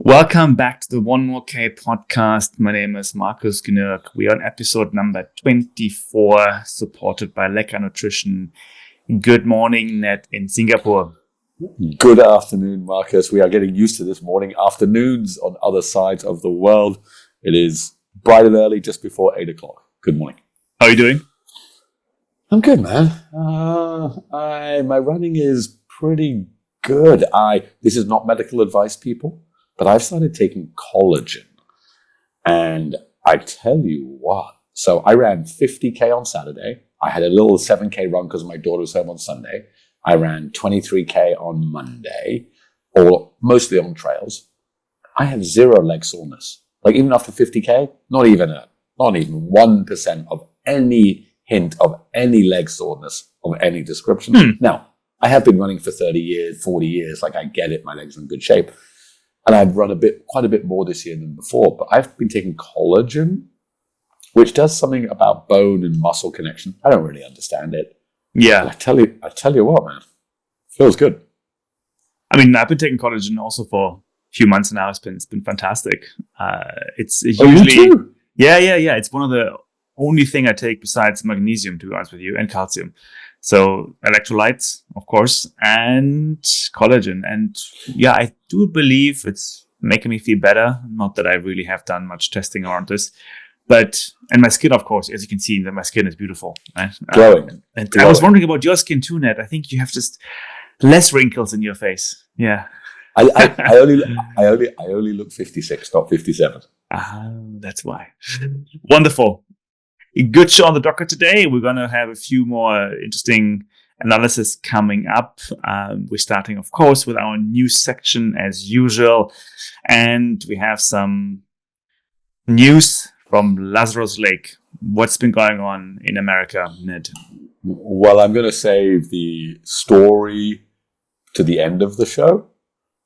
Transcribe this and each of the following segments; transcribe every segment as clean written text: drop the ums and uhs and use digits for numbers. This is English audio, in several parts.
Welcome back to the One More K podcast. My name is Markus. We are on episode number 24, supported by Lekker Nutrition. Good morning, Ned in Singapore. Good afternoon, Markus. We are getting used to this morning. Afternoons on other sides of the world. It is bright and early, just before 8 o'clock. Good morning. How are you doing? I'm good, man. My running is pretty good. This is not medical advice, people, but I've started taking collagen. And I tell you what, so I ran 50K on Saturday. I had a little 7K run because my daughter was home on Sunday. I ran 23K on Monday, or mostly on trails. I have zero leg soreness. Like even after 50K, not even 1% of any hint of any leg soreness of any description. Now, I have been running for 30 years, 40 years. Like I get it. My legs are in good shape. And I've run quite a bit more this year than before, but I've been taking collagen, which does something about bone and muscle connection. I don't really understand it. Yeah. But I tell you what, man, feels good. I mean, I've been taking collagen also for a few months now. It's been fantastic. It's usually, you too? Yeah. It's one of the only thing I take besides magnesium, to be honest with you, and calcium. So electrolytes, of course, and collagen. And yeah, I do believe it's making me feel better. Not that I really have done much testing around this, and my skin, of course, as you can see, my skin is beautiful. Right? Glowing. And I was wondering about your skin too, Ned. I think you have just less wrinkles in your face. Yeah. I only look 56, not 57. That's why. Wonderful. Good show on the docket today. We're going to have a few more interesting analysis coming up. We're starting, of course, with our news section as usual. And we have some news from Lazarus Lake. What's been going on in America, Ned? Well, I'm going to save the story to the end of the show.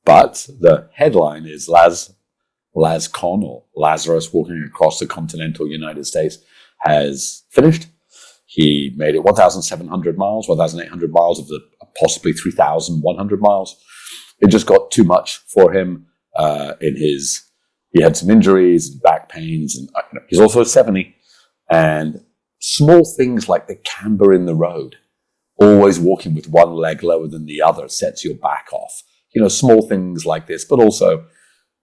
But the headline is Lazcon, or Lazarus walking across the continental United States, has finished. He made it 1,700 miles, 1,800 miles of the possibly 3,100 miles. It just got too much for him. He had some injuries and back pains, and he's also 70. And small things like the camber in the road, always walking with one leg lower than the other, sets your back off. Small things like this, but also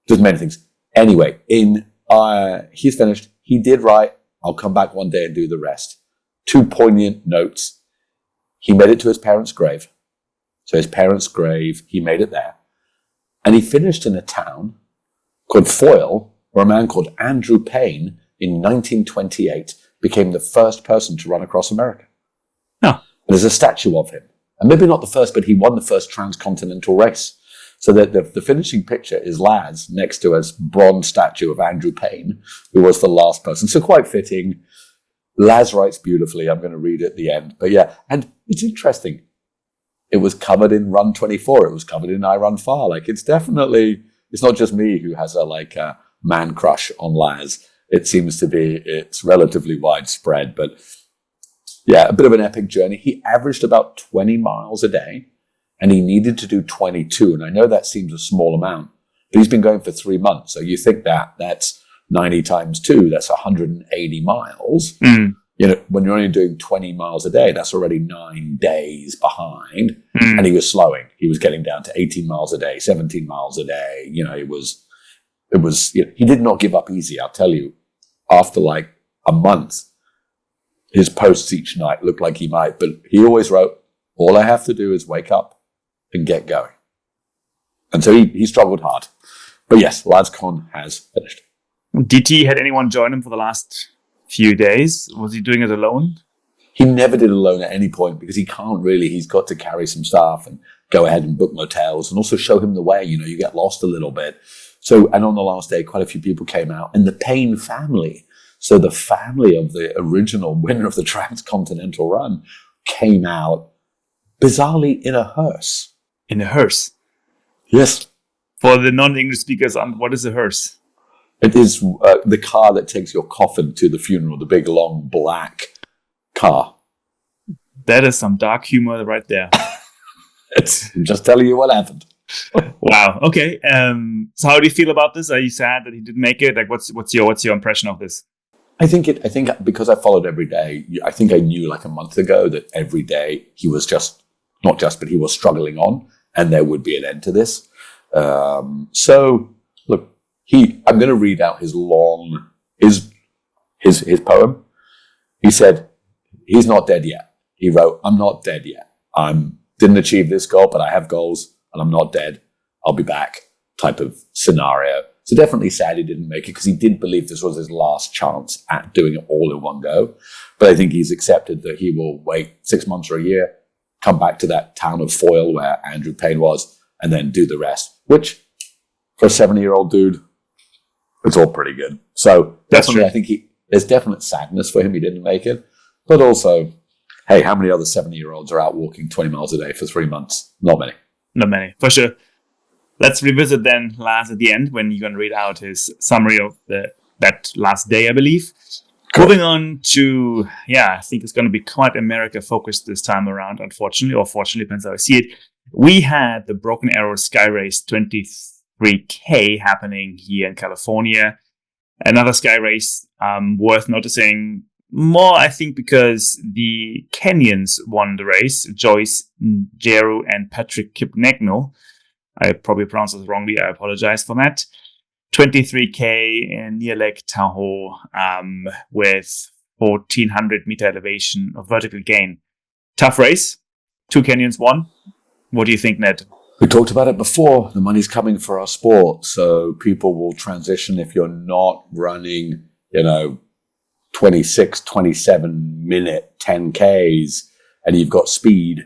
just many things. Anyway, he's finished. He did right. I'll come back one day and do the rest. 2 poignant notes. He made it to his parents' grave. So his parents' grave, he made it there. And he finished in a town called Foyle, where a man called Andrew Payne in 1928 became the first person to run across America. Oh. And there's a statue of him. And maybe not the first, but he won the first transcontinental race. So that the finishing picture is Laz next to a bronze statue of Andrew Payne, who was the last person. So quite fitting. Laz writes beautifully. I'm going to read at the end. But yeah, and it's interesting. It was covered in Run 24. It was covered in I Run Far. It's not just me who has a man crush on Laz. It seems to be, it's relatively widespread. But yeah, a bit of an epic journey. He averaged about 20 miles a day. And he needed to do 22. And I know that seems a small amount, but he's been going for 3 months. So you think that's 90 times 2, that's 180 miles. When you're only doing 20 miles a day, that's already 9 days behind. And he was slowing. He was getting down to 18 miles a day, 17 miles a day. He did not give up easy. I'll tell you, after a month, his posts each night looked like he might, but he always wrote, all I have to do is wake up and get going. And so he struggled hard. But yes, Lazcon has finished. Did he had anyone join him for the last few days? Was he doing it alone? He never did alone at any point because he can't really. He's got to carry some stuff and go ahead and book motels and also show him the way. You get lost a little bit. So, and on the last day, quite a few people came out, and the Payne family. So the family of the original winner of the transcontinental run came out bizarrely in a hearse. In a hearse? Yes. For the non-English speakers, what is a hearse? It is the car that takes your coffin to the funeral, the big, long, black car. That is some dark humor right there. I'm just telling you what happened. Wow. Okay. So how do you feel about this? Are you sad that he didn't make it? Like, what's your impression of this? I think because I followed every day, I think I knew like a month ago that every day he was but he was struggling on, and there would be an end to this. So look, I'm going to read out his poem. He said, he's not dead yet. He wrote, I'm not dead yet. Didn't achieve this goal, but I have goals and I'm not dead. I'll be back type of scenario. So definitely sad he didn't make it because he did believe this was his last chance at doing it all in one go. But I think he's accepted that he will wait 6 months or a year, come back to that town of Foyle where Andrew Payne was, and then do the rest, which for a 70-year-old dude, it's all pretty good. So definitely, I think there's definite sadness for him he didn't make it. But also, hey, how many other 70-year-olds are out walking 20 miles a day for 3 months? Not many. Not many, for sure. Let's revisit then Laz at the end when you're going to read out his summary of that last day, I believe. Cool. Moving on to, I think it's going to be quite America-focused this time around, unfortunately, or fortunately, depends how I see it. We had the Broken Arrow Sky Race 23K happening here in California. Another sky race worth noticing more, I think, because the Kenyans won the race. Joyce Njeru and Patrick Kipnegno. I probably pronounced it wrongly. I apologize for that. 23K in near Lake Tahoe with 1,400 meter elevation of vertical gain. Tough race. 2 Kenyans won. What do you think, Ned? We talked about it before. The money's coming for our sport. So people will transition if you're not running, 26, 27 minute 10Ks and you've got speed.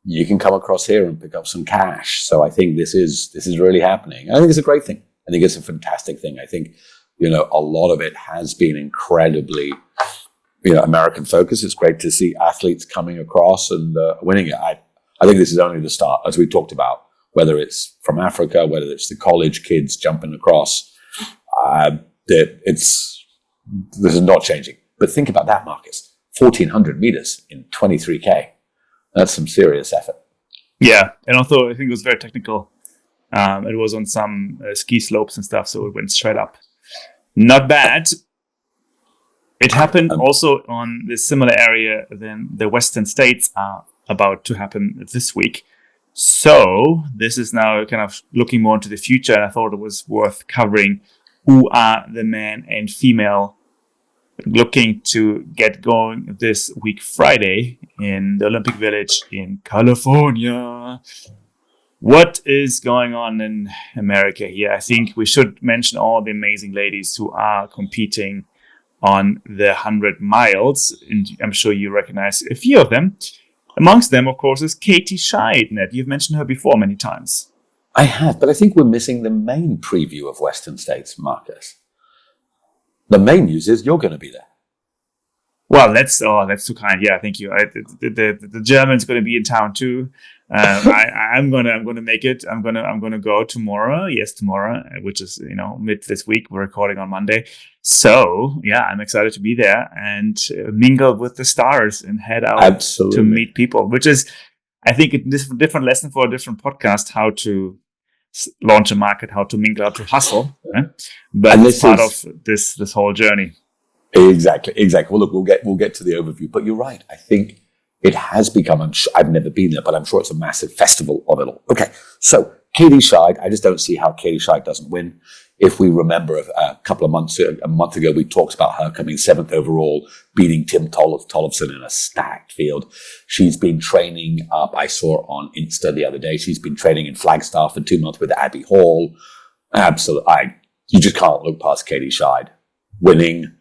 You can come across here and pick up some cash. So I think this is really happening. I think it's a great thing. I think it's a fantastic thing. I think, a lot of it has been incredibly, American focus. It's great to see athletes coming across and winning it. I think this is only the start, as we talked about, whether it's from Africa, whether it's the college kids jumping across. This is not changing. But think about that, Marcus. 1,400 meters in 23K. That's some serious effort. Yeah, and also I think it was very technical. It was on some ski slopes and stuff, so it went straight up. Not bad. It happened also on this similar area than the Western States are about to happen this week. So this is now kind of looking more into the future, and I thought it was worth covering who are the man and female looking to get going this week Friday in the Olympic Village in California. What is going on in America here? I think we should mention all the amazing ladies who are competing on the 100 miles. And I'm sure you recognize a few of them. Amongst them, of course, is Katie Scheid. Ned, you've mentioned her before many times. I have, but I think we're missing the main preview of Western States, Marcus. The main news is you're going to be there. Well, that's too kind. Yeah, thank you. The German's going to be in town too. I'm gonna make it. I'm gonna go tomorrow. Yes, tomorrow, which is mid this week. We're recording on Monday, so yeah, I'm excited to be there and mingle with the stars and head out to meet people. Which is, I think, a different lesson for a different podcast: how to launch a market, how to mingle, how to hustle. Right? But it's part of this whole journey. Exactly. Well, look, we'll get to the overview, but you're right. I think it has become, I've never been there, but I'm sure it's a massive festival of it all. Okay, so Katie Scheid, I just don't see how Katie Scheid doesn't win. If we remember a month ago, we talked about her coming 7th overall, beating Tim Tollefson in a stacked field. She's been training up. I saw on Insta the other day. She's been training in Flagstaff for 2 months with Abby Hall. Absolutely. You just can't look past Katie Scheid winning.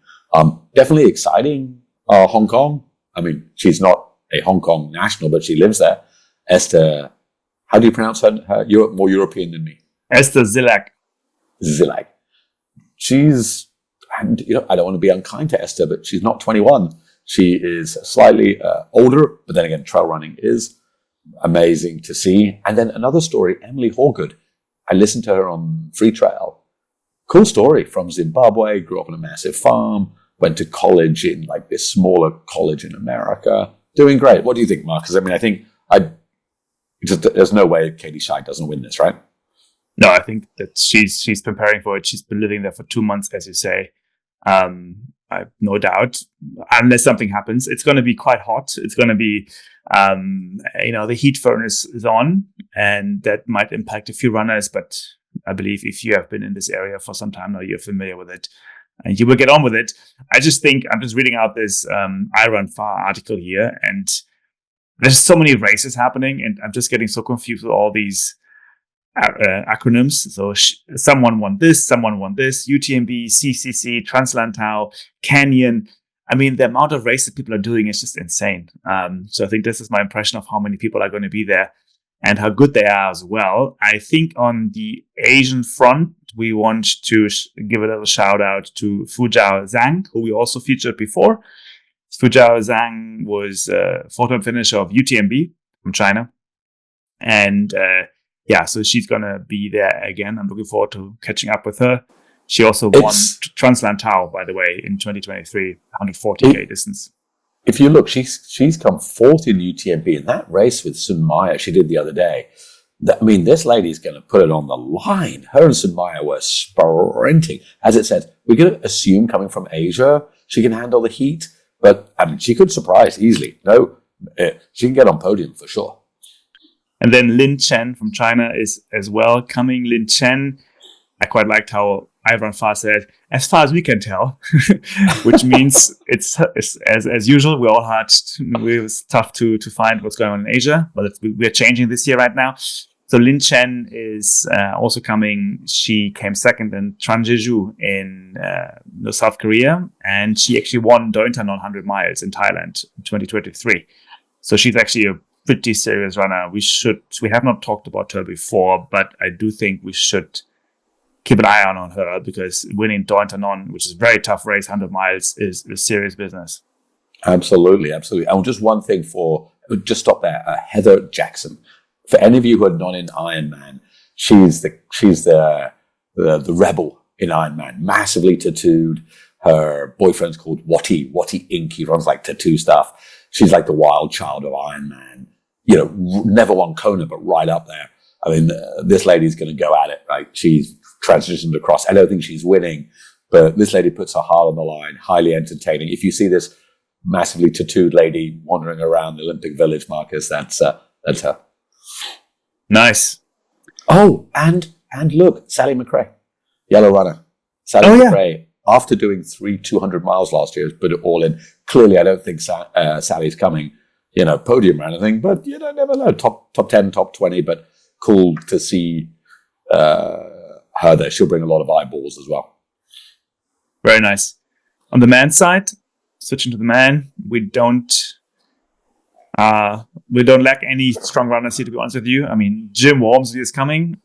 Definitely exciting. Hong Kong. I mean, she's not a Hong Kong national, but she lives there. Esther, how do you pronounce her? You're more European than me. Esther Zilak. She's, and I don't want to be unkind to Esther, but she's not 21. She is slightly older, but then again, trail running is amazing to see. And then another story, Emily Horgood. I listened to her on Free Trail. Cool story, from Zimbabwe, grew up on a massive farm, went to college in like this smaller college in America. Doing great. What do you think, Marcus? I mean, I think there's no way Katie Scheid doesn't win this, right? No, I think that she's preparing for it. She's been living there for 2 months, as you say. I have no doubt, unless something happens, it's going to be quite hot. It's going to be, the heat furnace is on, and that might impact a few runners. But I believe if you have been in this area for some time now, you're familiar with it, and you will get on with it. I just think I'm just reading out this I Run Far article here, and there's so many races happening, and I'm just getting so confused with all these acronyms. So someone won this, UTMB, CCC, Translantau, Canyon. I mean, the amount of races people are doing is just insane. So I think this is my impression of how many people are going to be there and how good they are as well. I think on the Asian front, we want to give a little shout out to Fujao Zhang, who we also featured before. Fujao Zhang was a photo finisher of UTMB from China. And so she's going to be there again. I'm looking forward to catching up with her. She also won Translantau, by the way, in 2023, 140K distance. If you look, she's come fourth in UTMB in that race with Sun Maya she did the other day. This lady's going to put it on the line. Her and Sun Maya were sprinting. As it says, we're going to assume coming from Asia, she can handle the heat. But, she could surprise easily. No, she can get on podium for sure. And then Lin Chen from China is as well coming. Lin Chen, I quite liked how Ivan Fa said, as far as we can tell, which means it's as usual. We're all hard. It's tough to find what's going on in Asia, but we're changing this year right now. So Lin Chen is also coming. She came second in Tranjeju in South Korea, and she actually won Dointanon 100 miles in Thailand in 2023. So she's actually a pretty serious runner. We have not talked about her before, but I do think we should keep an eye on her because winning Dointanon, which is a very tough race, 100 miles, is serious business. Absolutely. And just one thing just stop there. Heather Jackson. For any of you who are not in Ironman, she's the rebel in Ironman, massively tattooed. Her boyfriend's called Watty Inc. He runs like tattoo stuff. She's like the wild child of Ironman. Never won Kona, but right up there. This lady's going to go at it, right? She's transitioned across. I don't think she's winning, but this lady puts her heart on the line. Highly entertaining. If you see this massively tattooed lady wandering around the Olympic Village, Marcus, that's her. Nice. Oh, and look, Sally McRae, yellow runner. Sally McRae, after doing 200 miles last year, has put it all in. Clearly, I don't think Sally's coming, podium or anything, but never know. Top 10, top 20, but cool to see her there. She'll bring a lot of eyeballs as well. Very nice. On the men's side, switching to the man, we don't lack any strong runners here, to be honest with you. Jim Wormsley is coming.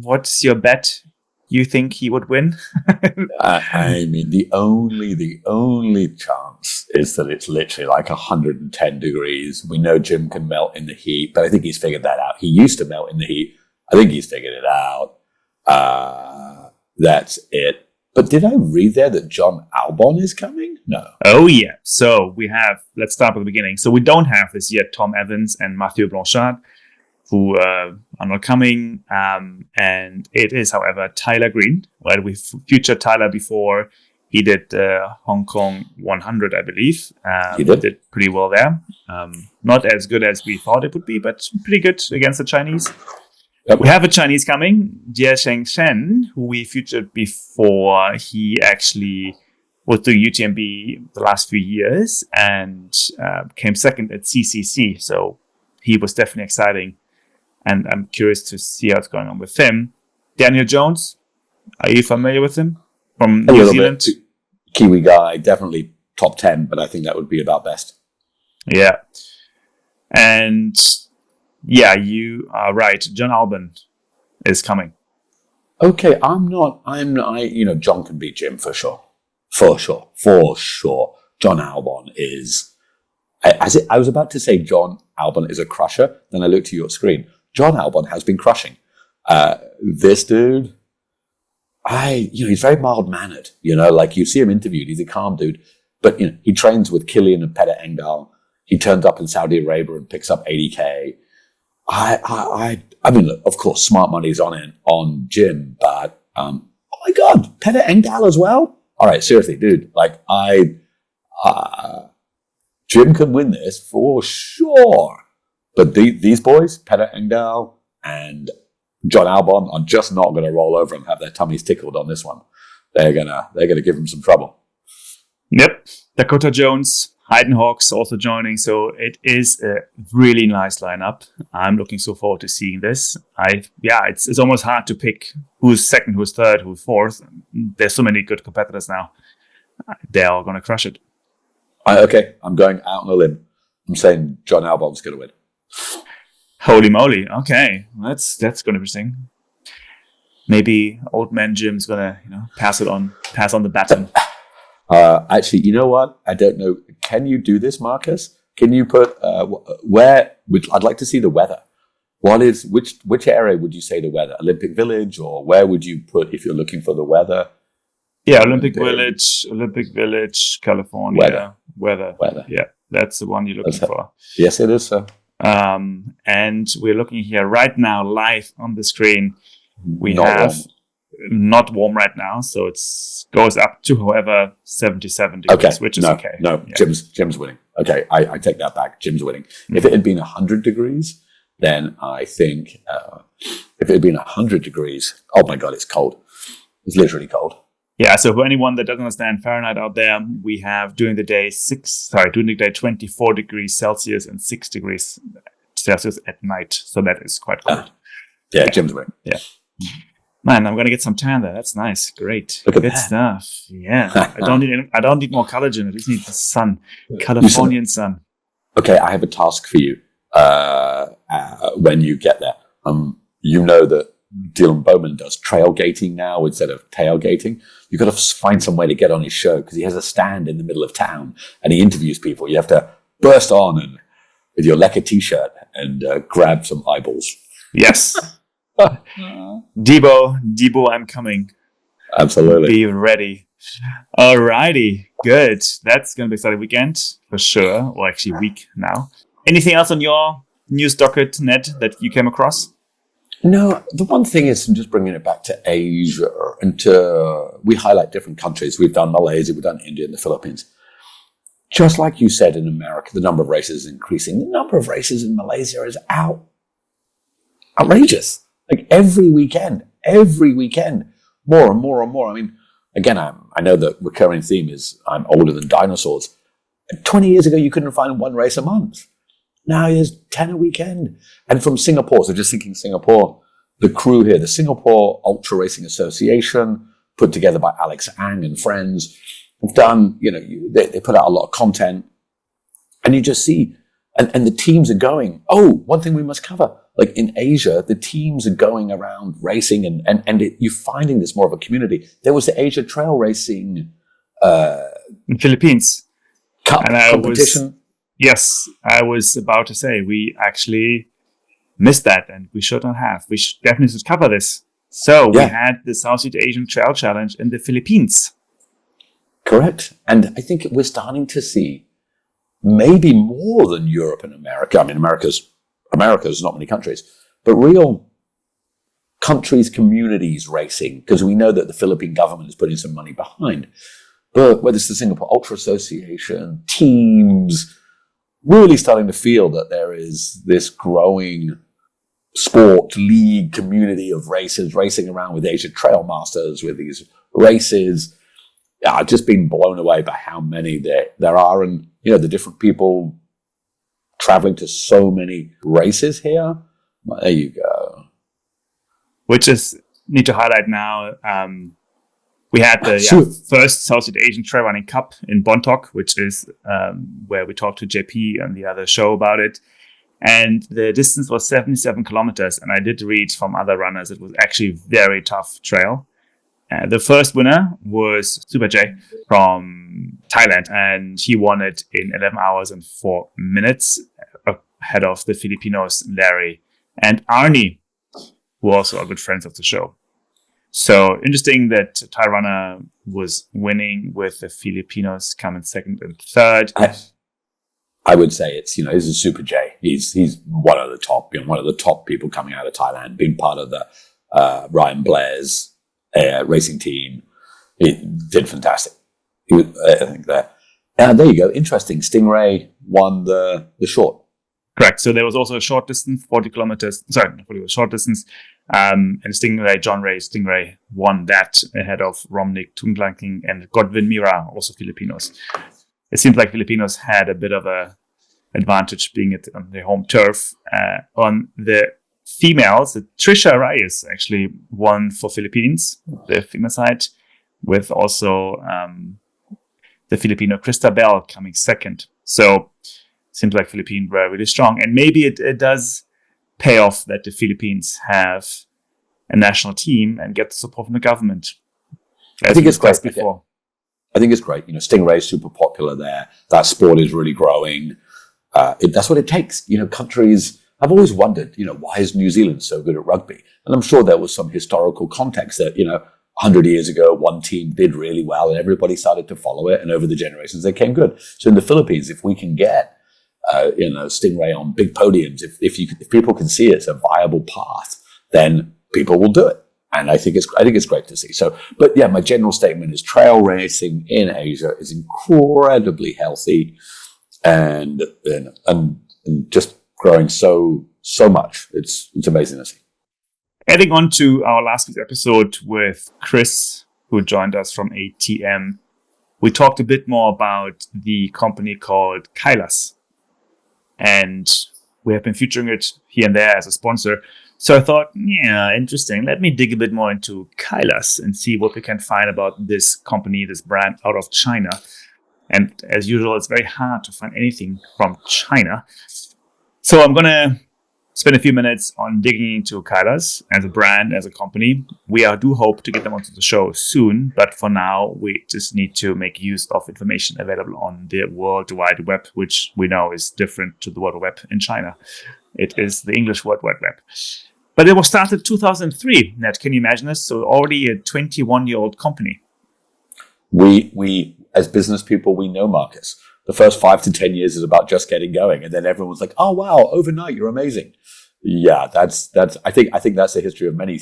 What's your bet? You think he would win? The only chance is that it's literally like 110 degrees. We know Jim can melt in the heat, but I think he's figured that out. He used to melt in the heat. I think he's figured it out. That's it. But did I read there that John Albon is coming? No. Oh, yeah. So let's start with the beginning. So we don't have this yet Tom Evans and Mathieu Blanchard, who are not coming. And it is, however, Tyler Green. Right? We featured Tyler before. He did Hong Kong 100, I believe. He did pretty well there. Not as good as we thought it would be, but pretty good against the Chinese. Yep. We have a Chinese coming, Jie Shengshen, who we featured before. He actually was doing UTMB the last few years and came second at CCC. So he was definitely exciting. And I'm curious to see how it's going on with him. Daniel Jones, are you familiar with him from New Zealand? Bit. Kiwi guy, definitely top 10, but I think that would be about best. Yeah. And yeah, you are right. John Albon is coming. Okay, John can beat Jim for sure. For sure. John Albon is, I was about to say John Albon is a crusher. Then I looked at your screen. John Albon has been crushing. This dude, he's very mild-mannered. Like you see him interviewed, he's a calm dude. But, he trains with Kilian and Peter Engdahl. He turns up in Saudi Arabia and picks up 80K. I mean, look, of course, smart money's on Jim, but oh my God, Peter Engdahl as well. All right, seriously, dude. Like, Jim can win this for sure. But these boys, Peter Engdahl and John Albon, are just not going to roll over and have their tummies tickled on this one. They're gonna give him some trouble. Yep, Dakota Jones, Hayden Hawks also joining, so it is a really nice lineup. I'm looking so forward to seeing this. It's almost hard to pick who's second, who's third, who's fourth. There's so many good competitors now. They're all going to crush it. I'm going out on a limb. I'm saying John Albon's going to win. Holy moly! Okay, that's going to be interesting. Maybe old man Jim's going to pass on the baton. Actually, you know what? I don't know. Can you do this, Marcus? Can you put I'd like to see the weather. Which area would you say the weather? Olympic Village, or where would you put if you're looking for the weather? Yeah, Olympic Village, California. Weather. Yeah, that's the one you're looking for. Yes, it is, sir. And we're looking here right now, live on the screen. We Not have warm. not warm right now, so it goes up to, however, 77 degrees, which is okay. No, yeah. Jim's winning. Okay, I take that back. Jim's winning. Mm-hmm. If it had been 100 degrees, then I think if it had been 100 degrees, oh my God, it's cold. It's literally cold. Yeah, so for anyone that doesn't understand Fahrenheit out there, we have during the day 24 degrees Celsius and 6 degrees Celsius at night. So that is quite cold. Yeah, Jim's winning. Yeah. Man, I'm going to get some tan there. That's nice. Great. Good stuff. Yeah. I don't need more collagen. I just need the sun. Californian sun. Okay, I have a task for you when you get there. You know that Dylan Bowman does trailgating now instead of tailgating. You've got to find some way to get on his show because he has a stand in the middle of town and he interviews people. You have to burst on and with your Lecker t-shirt and grab some eyeballs. Yes. Debo, I'm coming. Absolutely. Be ready. Alrighty. Good. That's going to be an exciting weekend for sure. Or actually week now. Anything else on your news docket, Ned, that you came across? No, the one thing is just bringing it back to Asia and we highlight different countries. We've done Malaysia, we've done India and the Philippines. Just like you said in America, the number of races is increasing. The number of races in Malaysia is outrageous. Like every weekend, more and more and more. I mean, again, I know the recurring theme is I'm older than dinosaurs. 20 years ago, you couldn't find one race a month. Now there's 10 a weekend. And from Singapore, so just thinking Singapore, the crew here, the Singapore Ultra Racing Association, put together by Alex Ang and friends, have done, they put out a lot of content. And you just see, and the teams are going, one thing we must cover. Like in Asia, the teams are going around racing and you're finding this more of a community. There was the Asia Trail Racing in Philippines Cup competition. Yes, I was about to say we actually missed that, and we should not have. We definitely should cover this. So we had the Southeast Asian Trail Challenge in the Philippines. Correct, and I think we're starting to see maybe more than Europe and America. I mean, America's not many countries, but real countries, communities racing, because we know that the Philippine government is putting some money behind. But whether it's the Singapore Ultra Association, teams, really starting to feel that there is this growing sport league community of racers racing around with Asia Trail Masters, with these races. I've just been blown away by how many there are, and the different people traveling to so many races here. There you go. Which is need to highlight now. We had the first Southeast Asian Trail Running Cup in Bontoc, which is where we talked to JP and the other show about it. And the distance was 77 kilometers. And I did read from other runners, it was actually a very tough trail. The first winner was Super J from Thailand, and he won it in 11 hours and 4 minutes ahead of the Filipinos, Larry and Arnie, who also are good friends of the show. So interesting that Thai runner was winning with the Filipinos coming second and third. I would say it's, he's a super J. He's one of the top, one of the top people coming out of Thailand, being part of the Ryan Blair's racing team. He did fantastic. I think there you go. Interesting. Stingray won the short. Correct. So there was also a short distance, 40 kilometers. Sorry, not 40, short distance. And Stingray won that ahead of Romnick, Tunglanking, and Godwin Mira, also Filipinos. It seems like Filipinos had a bit of a advantage being on their home turf. On the females, Trisha Reyes actually won for Philippines, the female side, with also the Filipino Krista Bell coming second. So seems like Philippines were really strong. And maybe it does pay off that the Philippines have a national team and get the support from the government. I think it's great before. I think it's great. Stingray is super popular there. That sport is really growing. That's what it takes. Countries, I've always wondered, why is New Zealand so good at rugby? And I'm sure there was some historical context that, 100 years ago, one team did really well and everybody started to follow it. And over the generations, they came good. So in the Philippines, if we can get, Stingray on big podiums, if people can see it's a viable path, then people will do it. And I think it's great to see. So, but yeah, my general statement is trail racing in Asia is incredibly healthy and just growing so much. It's amazing to see. Adding on to our last week's episode with Chris, who joined us from ATM, we talked a bit more about the company called Kailas. And we have been featuring it here and there as a sponsor. So I thought, interesting. Let me dig a bit more into Kailas and see what we can find about this company, this brand out of China. And as usual, it's very hard to find anything from China. So I'm going to spend a few minutes on digging into Kailas as a brand, as a company. We do hope to get them onto the show soon, but for now, we just need to make use of information available on the World Wide Web, which we know is different to the World Wide Web in China. It is the English World Wide Web. But it was started 2003, Ned. Can you imagine this? So already a 21-year-old company. We as business people, we know Markus. The first 5 to 10 years is about just getting going. And then everyone's like, oh, wow, overnight, you're amazing. Yeah, that's. I think that's the history of many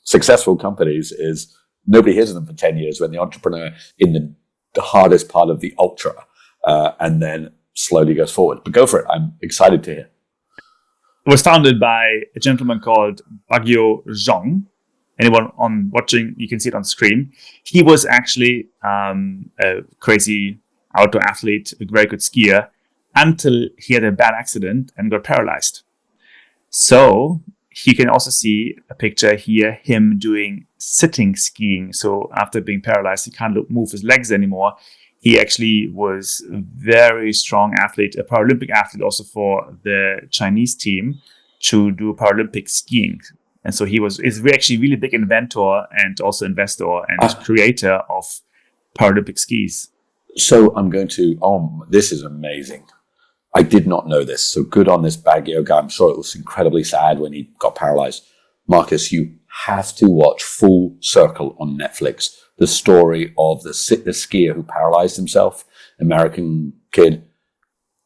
successful companies is nobody hears of them for 10 years when the entrepreneur in the hardest part of the ultra and then slowly goes forward. But go for it. I'm excited to hear. It was founded by a gentleman called Baguio Zhong. Anyone on watching, you can see it on screen. He was actually a crazy outdoor athlete, a very good skier, until he had a bad accident and got paralyzed. So you can also see a picture here, him doing sitting skiing. So after being paralyzed, he can't move his legs anymore. He actually was a very strong athlete, a Paralympic athlete also for the Chinese team to do Paralympic skiing. And so is actually really big inventor and also investor and creator of Paralympic skis. So I'm going to, this is amazing. I did not know this. So good on this Baguio guy. I'm sure it was incredibly sad when he got paralyzed. Markus, you have to watch Full Circle on Netflix. The story of the skier who paralyzed himself, American kid.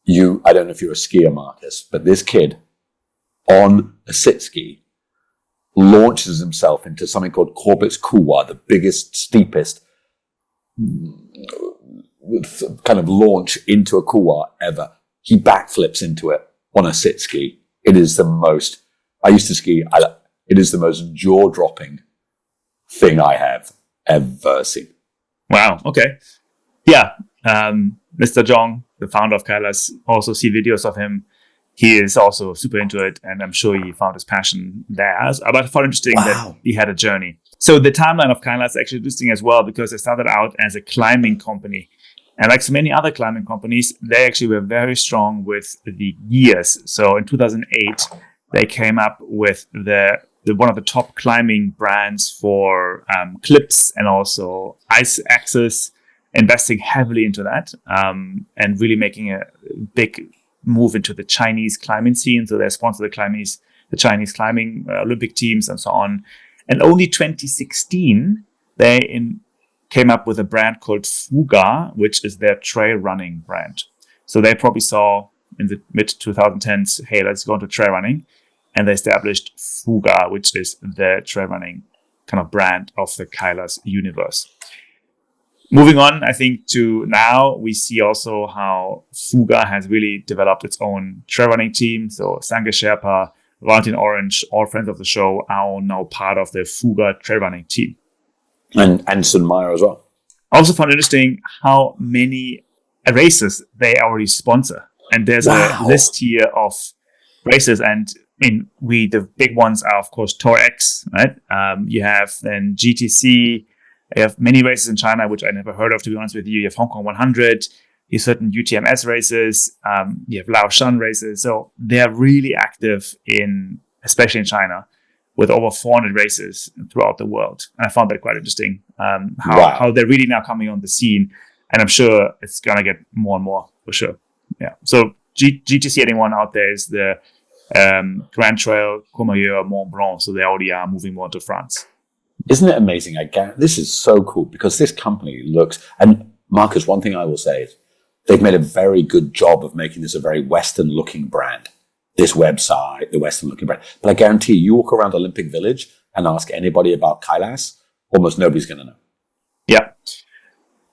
I don't know if you're a skier, Markus, but this kid on a sit ski launches himself into something called Corbett's Couloir, the biggest, steepest kind of launch into a couloir ever. He backflips into it on a sit ski. It is the most, I used to ski, it is the most jaw-dropping thing I have ever seen. Wow, okay. Yeah, Mr. Zhong, the founder of Kailas, also see videos of him. He is also super into it, and I'm sure he found his passion there. But I found interesting that he had a journey. So the timeline of Kailas is actually interesting as well, because they started out as a climbing company. And like so many other climbing companies, they actually were very strong with the gears. So in 2008, they came up with the one of the top climbing brands for clips and also ice axes, investing heavily into that and really making a big move into the Chinese climbing scene. So they sponsor the Chinese climbing Olympic teams and so on. And only 2016, they came up with a brand called Fuga, which is their trail running brand. So they probably saw in the mid 2010s, hey, let's go into trail running. And they established Fuga, which is the trail running kind of brand of the Kailas universe. Moving on, I think, to now, we see also how Fuga has really developed its own trail running team. So Sange Sherpa, Valentin Orange, all friends of the show, are all now part of the Fuga trail running team. And Anson Meyer as well. I also found interesting how many races they already sponsor. And there's a list here of races. And the big ones are, of course, Tor X, right? You have then GTC. You have many races in China, which I never heard of, to be honest with you. You have Hong Kong 100. You have certain UTMS races. You have Laoshan races. So they're really active especially in China, with over 400 races throughout the world. And I found that quite interesting, how they're really now coming on the scene. And I'm sure it's going to get more and more, for sure. Yeah. So GTC, anyone out there, is the Grand Trail, Courmayeur, Mont Blanc. So they already are moving more to France. Isn't it amazing? This is so cool because this company looks, and Markus, one thing I will say is they've made a very good job of making this a very Western looking brand. This website, the Western looking brand. But I guarantee you walk around Olympic Village and ask anybody about Kailas, almost nobody's going to know. Yeah.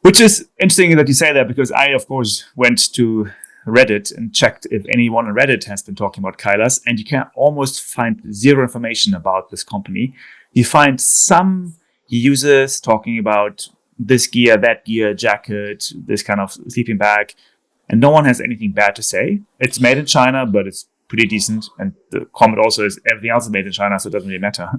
Which is interesting that you say that, because I, of course, went to Reddit and checked if anyone on Reddit has been talking about Kailas, and you can almost find zero information about this company. You find some users talking about this gear, that gear, jacket, this kind of sleeping bag, and no one has anything bad to say. It's made in China, but it's pretty decent. And the comment also is everything else is made in China, so it doesn't really matter.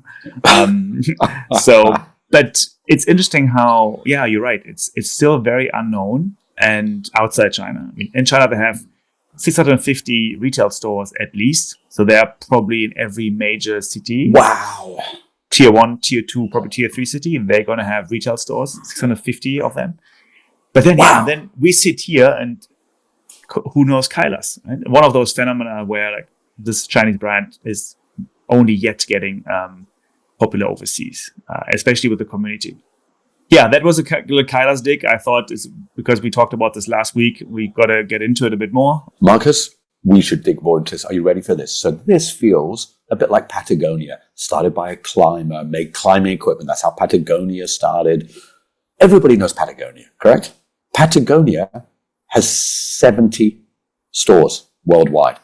But it's interesting how, yeah, you're right. It's still very unknown and outside China. I mean, in China, they have 650 retail stores at least. So they're probably in every major city. Wow. Tier 1, Tier 2, probably Tier 3 city, and they're going to have retail stores, 650 of them. But then, and then we sit here and who knows Kailas? Right? One of those phenomena where like this Chinese brand is only yet getting popular overseas, especially with the community. Yeah, that was a little Kailas dig. I thought because we talked about this last week, we got to get into it a bit more. Markus, we should dig more into this. Are you ready for this? So this feels a bit like Patagonia, started by a climber, made climbing equipment. That's how Patagonia started. Everybody knows Patagonia, correct? Patagonia has 70 stores worldwide.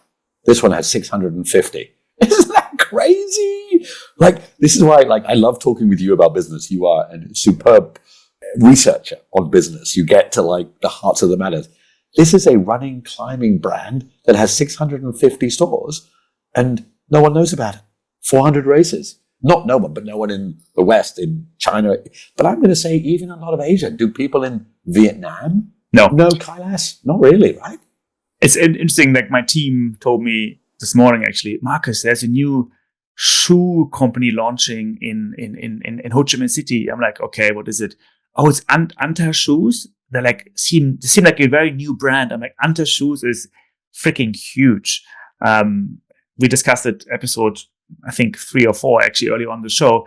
This one has 650. Isn't that crazy? Like, this is why, like, I love talking with you about business. You are a superb researcher on business. You get to, like, the hearts of the matters. This is a running, climbing brand that has 650 stores, and no one knows about it. 400 races. Not no one, but no one in the West, in China. But I'm going to say even a lot of Asia. Do people in Vietnam know Kailas? Not really, right? It's interesting. Like my team told me this morning, actually, Markus, there's a new shoe company launching in Ho Chi Minh City. I'm like, okay, what is it? Oh, it's Anta shoes. They're like seem like a very new brand. I'm like, Anta shoes is freaking huge. We discussed it episode, I think 3 or 4 actually early on the show,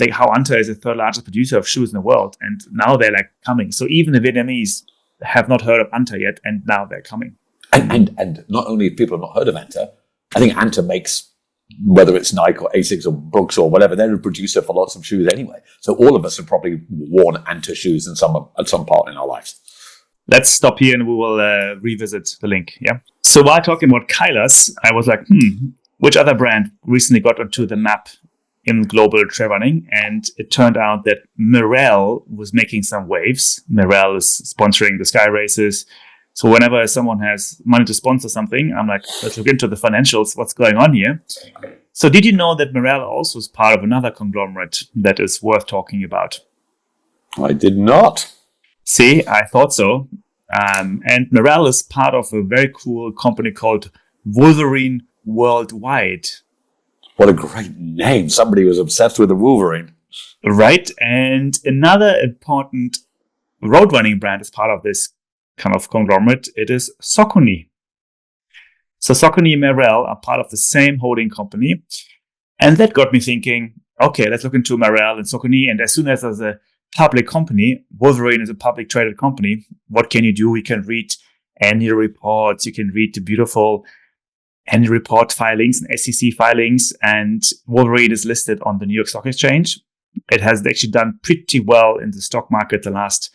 like how Anta is the 3rd largest producer of shoes in the world, and now they're like coming. So even the Vietnamese have not heard of Anta yet, and now they're coming. And not only have people not heard of Anta, I think Anta makes, whether it's Nike or Asics or Brooks or whatever, they're a producer for lots of shoes anyway. So all of us have probably worn Anta shoes at some part in our lives. Let's stop here and we will revisit the link. Yeah. So while talking about Kailas, I was like, which other brand recently got onto the map in global trail running? And it turned out that Merrell was making some waves. Merrell is sponsoring the Sky Races. So whenever someone has money to sponsor something, I'm like, let's look into the financials. What's going on here? So did you know that Merrell also is part of another conglomerate that is worth talking about? I did not. See, I thought so. And Merrell is part of a very cool company called Wolverine Worldwide. What a great name. Somebody was obsessed with the Wolverine. Right. And another important road running brand is part of this kind of conglomerate. It is Saucony. So Saucony and Merrell are part of the same holding company. And that got me thinking, okay, let's look into Merrell and Saucony. And as soon as there's a public company, Wolverine is a public traded company, what can you do? We can read annual reports. You can read the beautiful annual report filings and SEC filings. And Wolverine is listed on the New York Stock Exchange. It has actually done pretty well in the stock market the last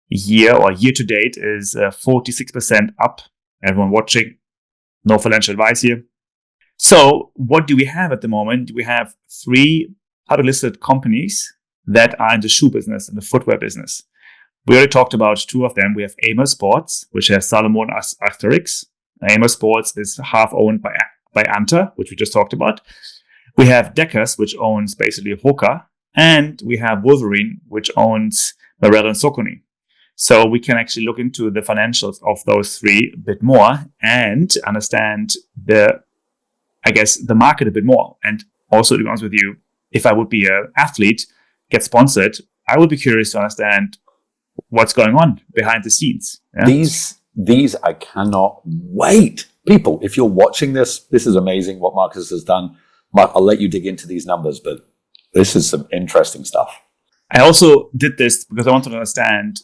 year, or year to date is 46% up. Everyone watching, no financial advice here. So what do we have at the moment? We have 3 publicly listed companies that are in the shoe business and the footwear business. We already talked about 2 of them. We have Amer Sports, which has Salomon Arc'teryx. Amer Sports is half owned by Anta, which we just talked about. We have Deckers, which owns basically Hoka. And we have Wolverine, which owns Merell and Salomon. So we can actually look into the financials of those 3 a bit more and understand the market a bit more. And also, to be honest with you, if I would be an athlete, get sponsored, I would be curious to understand what's going on behind the scenes. Yeah? These I cannot wait. People, if you're watching this is amazing what Markus has done. Mark, I'll let you dig into these numbers, but this is some interesting stuff. I also did this because I wanted to understand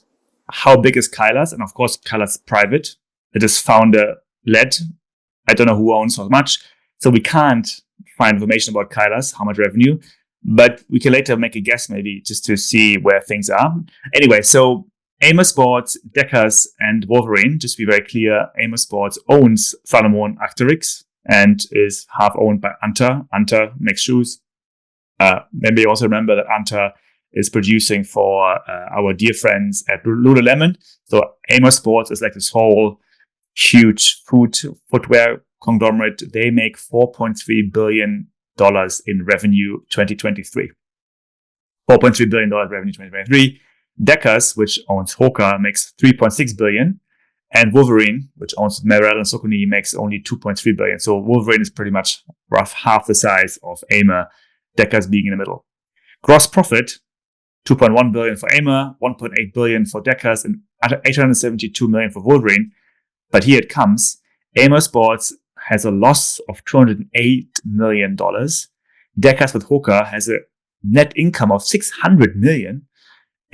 how big is Kailas, and of course, Kailas private. It is founder-led. I don't know who owns how much, so we can't find information about Kailas, how much revenue, but we can later make a guess maybe just to see where things are. Anyway, so Amer Sports, Deckers, and Wolverine, just to be very clear, Amer Sports owns Salomon Arc'teryx and is half owned by Anta. Anta makes shoes. Maybe you also remember that Anta is producing for our dear friends at Lululemon. So Amer Sports is like this whole huge footwear conglomerate. They make $4.3 billion in revenue 2023. $4.3 billion revenue 2023. Deckers, which owns Hoka, makes $3.6 billion. And Wolverine, which owns Merell and Salomon, makes only $2.3 billion. So Wolverine is pretty much rough half the size of Amer, Deckers being in the middle. Gross profit, $2.1 billion for Amer, $1.8 billion for Deckers, and $872 million for Wolverine. But here it comes. Amer Sports has a loss of $208 million. Deckers with Hoka has a net income of $600 million.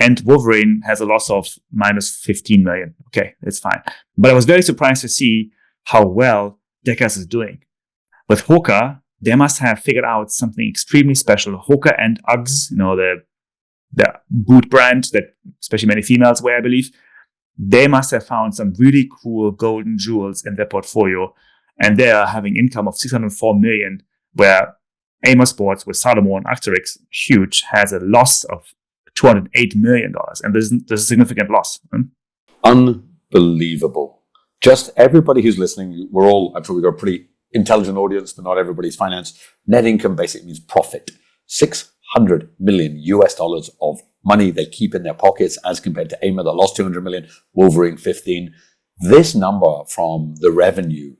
And Wolverine has a loss of minus $15 million. Okay, it's fine. But I was very surprised to see how well Deckers is doing. With Hoka, they must have figured out something extremely special. Hoka and Uggs, the boot brand that especially many females wear, I believe, they must have found some really cool golden jewels in their portfolio. And they are having income of $604 million, where Amer Sports with Salomon Arc'teryx, huge, has a loss of $208 million. And there's a significant loss. Unbelievable. Just everybody who's listening, I'm sure we've got a pretty intelligent audience, but not everybody's finance. Net income basically means profit. $600 million US of money they keep in their pockets as compared to Amer that lost $200 million, Wolverine 15. This number from the revenue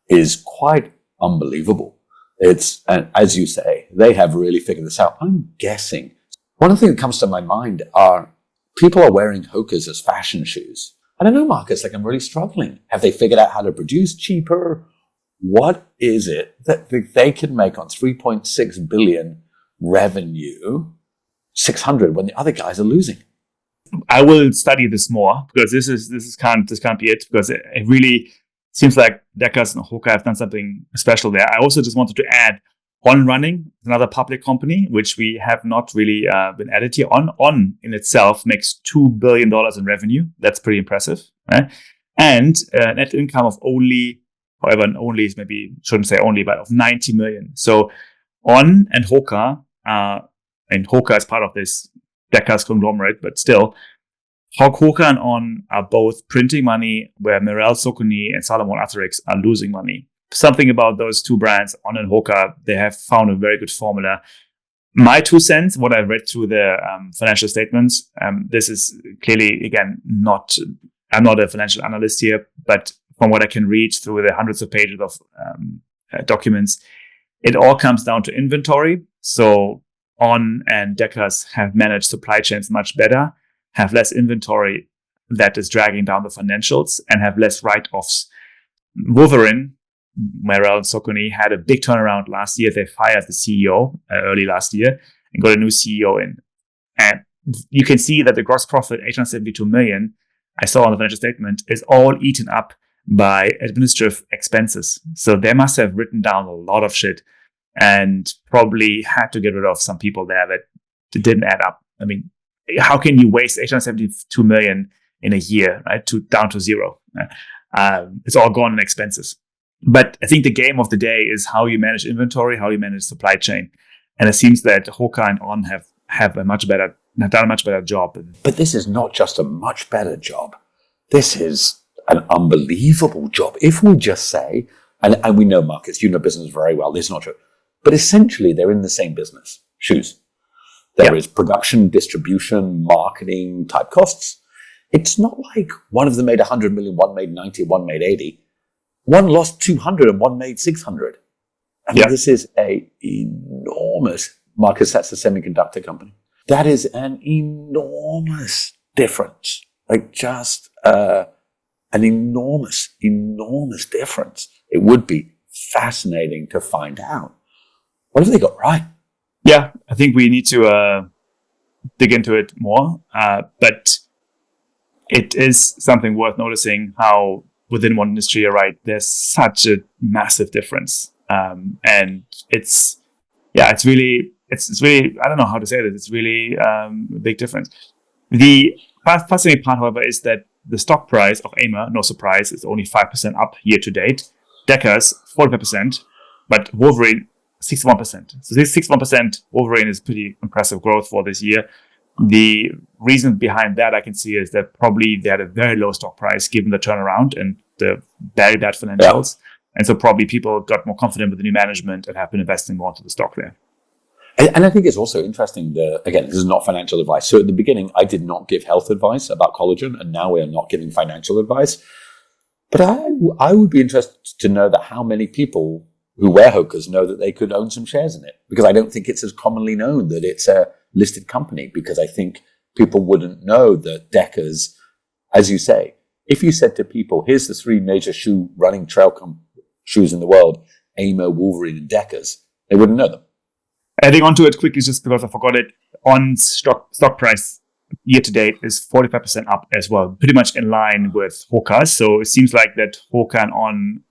is quite unbelievable. And as you say, they have really figured this out. I'm guessing. One of the things that comes to my mind are people are wearing Hokas as fashion shoes. I don't know, Markus, I'm really struggling. Have they figured out how to produce cheaper? What is it that they can make on 3.6 billion revenue, 600 when the other guys are losing? I will study this more because this can't be it, because it really seems like Deckers and Hoka have done something special there. I also just wanted to add On Running, another public company, which we have not really been added here. On in itself makes $2 billion in revenue. That's pretty impressive. Right? And net income of only is maybe, shouldn't say only, but of 90 million. So On and Hoka, and Hoka is part of this Deckers conglomerate, but still, Hoka and On are both printing money, where Merell, Salomon, and Salomon Arc'teryx are losing money. Something about those two brands, On and Hoka, they have found a very good formula. My 2 cents, what I read through their financial statements, this is clearly, again, I'm not a financial analyst here, but from what I can read through the hundreds of pages of documents, it all comes down to inventory. So On and Deckers have managed supply chains much better, have less inventory that is dragging down the financials, and have less write-offs. Wolverine, Merell and Salomon, had a big turnaround last year. They fired the CEO early last year and got a new CEO in. And you can see that the gross profit, $872 million, I saw on the financial statement, is all eaten up by administrative expenses. So they must have written down a lot of shit and probably had to get rid of some people there that didn't add up. I mean, how can you waste 872 million in a year, right? Down to zero. It's all gone in expenses. But I think the game of the day is how you manage inventory, how you manage supply chain. And it seems that Hoka and On have done a much better job. But this is not just a much better job. This is an unbelievable job. If we just say, and we know, Markus, you know business very well, this is not true. But essentially, they're in the same business, shoes. There is production, distribution, marketing type costs. It's not like one of them made 100 million, one made 90, one made 80. One lost 200 and one made 600. I mean, this is a enormous, Markus, that's a semiconductor company. That is an enormous difference. Like just an enormous difference. It would be fascinating to find out. What have they got right? Yeah, I think we need to dig into it more. But it is something worth noticing how within one industry, you're right, there's such a massive difference. And it's really, I don't know how to say this. It's really a big difference. The fascinating part, however, is that the stock price of Amer, no surprise, is only 5% up year to date. Deckers, 45%, but Wolverine, 61%. So this 61% Wolverine is pretty impressive growth for this year. The reason behind that I can see is that probably they had a very low stock price given the turnaround and the very bad financials. Yeah. And so probably people got more confident with the new management and have been investing more into the stock there. And I think it's also interesting again, this is not financial advice. So at the beginning, I did not give health advice about collagen, and now we are not giving financial advice. But I would be interested to know that how many people who wear Hokas know that they could own some shares in it. Because I don't think it's as commonly known that it's a listed company, because I think people wouldn't know that Deckers, as you say, if you said to people, here's the three major running trail shoes in the world, Amer, Wolverine, and Deckers, they wouldn't know them. Adding onto it quickly, just because I forgot it, On stock price year to date is 45% up as well, pretty much in line with Hoka. So it seems like that Hoka and On,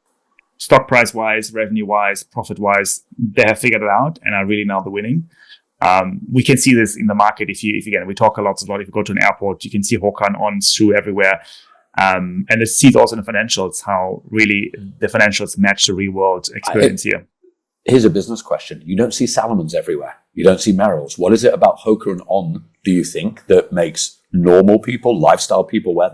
stock price wise, revenue wise, profit wise, they have figured it out and are really now the winning. We can see this in the market. If you again, we talk a lot. If you go to an airport, you can see Hoka and On shoe everywhere. And it sees also in the financials how really the financials match the real world experience here. Here's a business question. You don't see Salomons everywhere. You don't see Merrells. What is it about Hoka and On, do you think, that makes normal people, lifestyle people wear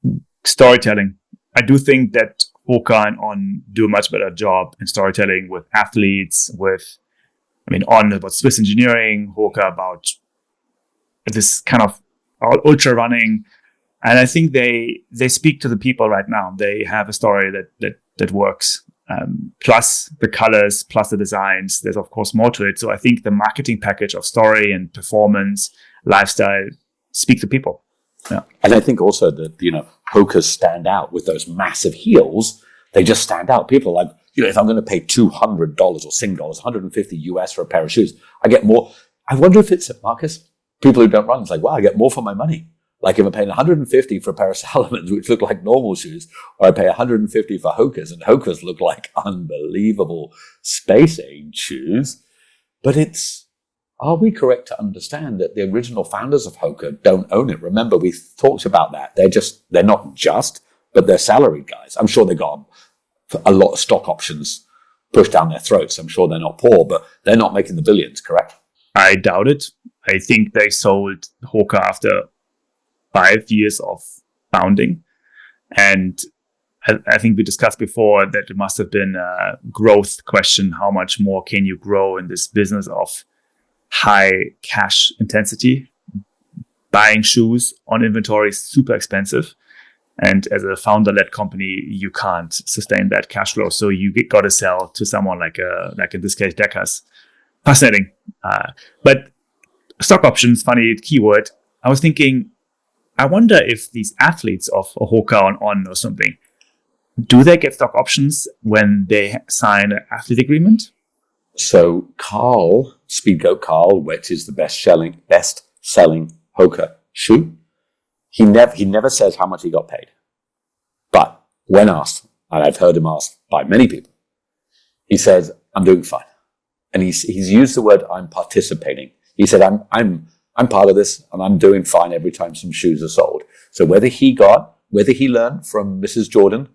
them? Storytelling. I do think that Hoka and On do a much better job in storytelling with athletes, On about Swiss engineering, Hoka about this kind of ultra running. And I think they speak to the people right now. They have a story that works. Plus the colors, plus the designs. There's of course more to it. So I think the marketing package of story and performance, lifestyle speak to people. Yeah. And I think also that, Hokas stand out with those massive heels. They just stand out. People are like, if I'm going to pay $200 or Sing dollars, 150 US for a pair of shoes, I get more. I wonder if it's, Markus, people who don't run, it's like, wow, I get more for my money. Like if I'm paying 150 for a pair of Salomons, which look like normal shoes, or I pay 150 for Hokas, and Hokas look like unbelievable space age shoes. But are we correct to understand that the original founders of Hoka don't own it? Remember, we talked about that. They're not just, but they're salaried guys. I'm sure they got a lot of stock options pushed down their throats. I'm sure they're not poor, but they're not making the billions, correct? I doubt it. I think they sold Hoka after 5 years of founding. And I think we discussed before that it must have been a growth question. How much more can you grow in this business of high cash intensity? Buying shoes on inventory is super expensive. And as a founder-led company, you can't sustain that cash flow. So you got to sell to someone like in this case, Deckers. Fascinating. But stock options, funny keyword. I was thinking, I wonder if these athletes of Hoka and On or something, do they get stock options when they sign an athlete agreement? So Speedgoat Carl, which is the best selling Hoka shoe, he never says how much he got paid. But when asked, and I've heard him asked by many people, he says, I'm doing fine. And he's used the word, I'm participating. He said, I'm part of this and I'm doing fine every time some shoes are sold. So whether he learned from Mrs. Jordan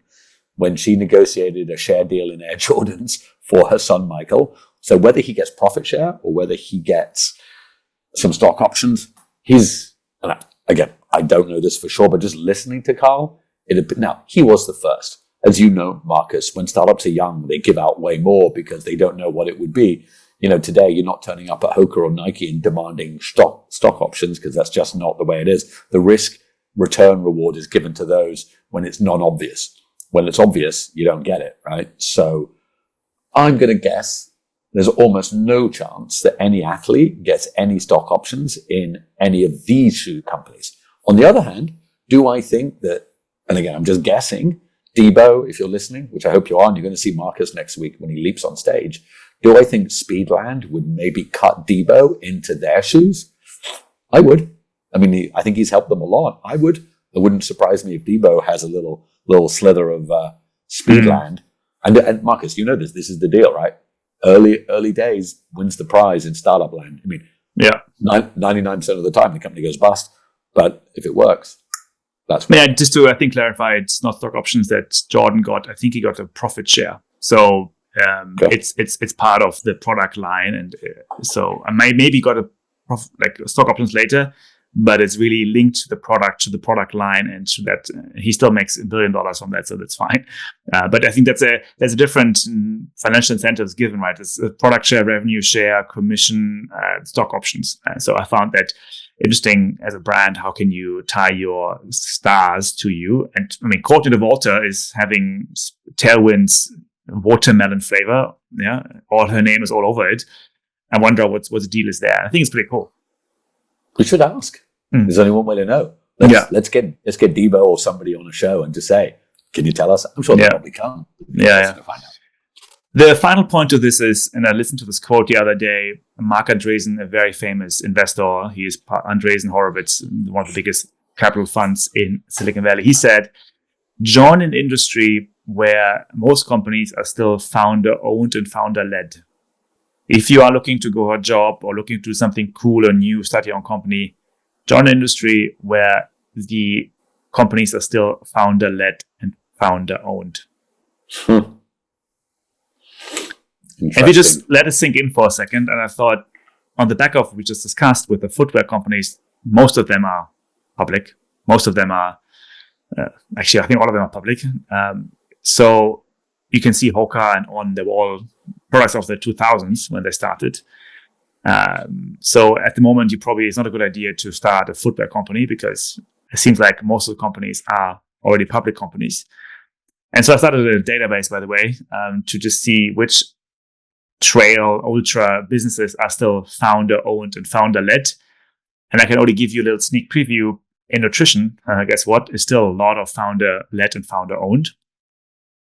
when she negotiated a share deal in Air Jordans for her son, Michael, so whether he gets profit share or whether he gets some stock options, again, I don't know this for sure, but just listening to Carl, now he was the first. As you know, Marcus, when startups are young, they give out way more because they don't know what it would be. Today you're not turning up at Hoka or Nike and demanding stock options because that's just not the way it is. The risk return reward is given to those when it's non-obvious. When it's obvious, you don't get it, right? So I'm going to guess there's almost no chance that any athlete gets any stock options in any of these shoe companies. On the other hand, do I think that, and again, I'm just guessing, Debo, if you're listening, which I hope you are, and you're going to see Marcus next week when he leaps on stage, do I think Speedland would maybe cut Debo into their shoes? I would. I mean, I think he's helped them a lot. I would. It wouldn't surprise me if Debo has a little slither of Speedland. And Marcus, you know this. This is the deal, right? Early days wins the prize in startup land. I mean, 99% of the time the company goes bust, but if it works, that's what. Yeah, just to clarify, it's not stock options that Jordan got. I think he got a profit share. So it's part of the product line, and so I maybe got a stock options later, but it's really linked to the product line, and to that he still makes $1 billion from that, so that's fine. But I think there's a different financial incentives given, right? It's a product share, revenue share, commission, stock options. So I found that interesting as a brand. How can you tie your stars to you? And I mean, Courtney DeWalter is having Tailwind's watermelon flavor. Yeah, all her name is all over it. I wonder what the deal is there. I think it's pretty cool. We should ask. There's only one way to know. Let's get Debo or somebody on a show and just say, can you tell us? I'm sure they'll probably come. Yeah. Find out. The final point of this is, and I listened to this quote the other day, Mark Andreessen, a very famous investor, he is Andreessen Horowitz, one of the biggest capital funds in Silicon Valley. He said, join an industry where most companies are still founder-owned and founder-led. If you are looking to go for a job or looking to do something cool or new, start your own company, join an industry where the companies are still founder-led and founder-owned. And we just let it sink in for a second. And I thought, on the back of what we just discussed with the footwear companies, most of them are public. Most of them are, actually, I think all of them are public. So you can see Hoka and On, they were all products of the 2000s when they started. So at the moment, it's not a good idea to start a footwear company because it seems like most of the companies are already public companies. And so I started a database, by the way, to just see which trail ultra businesses are still founder-owned and founder-led. And I can only give you a little sneak preview. In nutrition, guess what? Is still a lot of founder-led and founder-owned.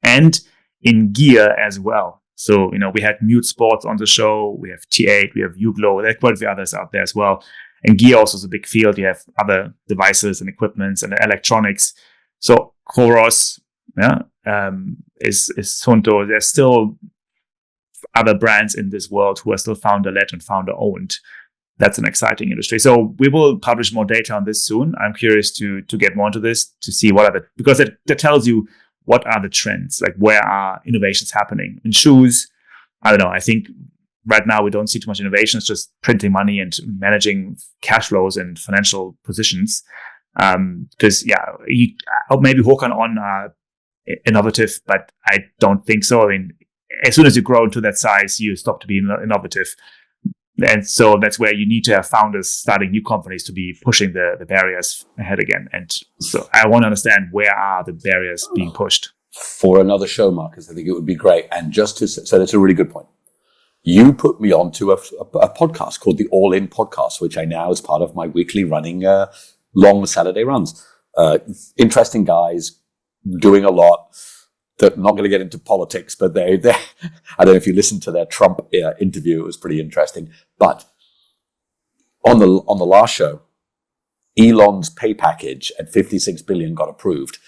And in gear as well. So, we had Mute Sports on the show. We have T8, we have Uglo. There are quite a few others out there as well. And gear also is a big field. You have other devices and equipments and electronics. So Coros, is Sunto. There's still other brands in this world who are still founder-led and founder-owned. That's an exciting industry. So we will publish more data on this soon. I'm curious to get more into this, to see what are because that tells you what are the trends, like where are innovations happening. In shoes, I don't know. I think right now we don't see too much innovation. It's just printing money and managing cash flows and financial positions. Because maybe Hoka and On are innovative, but I don't think so. I mean, as soon as you grow into that size, you stop to be innovative. And so that's where you need to have founders starting new companies to be pushing the barriers ahead again. And so I want to understand, where are the barriers being pushed? For another show, Marcus, I think it would be great. And just to so that's a really good point. You put me onto a podcast called the All In Podcast, which I now is part of my weekly running long Saturday runs. Interesting guys doing a lot. They're not going to get into politics, but they I don't know if you listened to their Trump interview. It was pretty interesting. But on the last show, Elon's pay package at 56 billion got approved,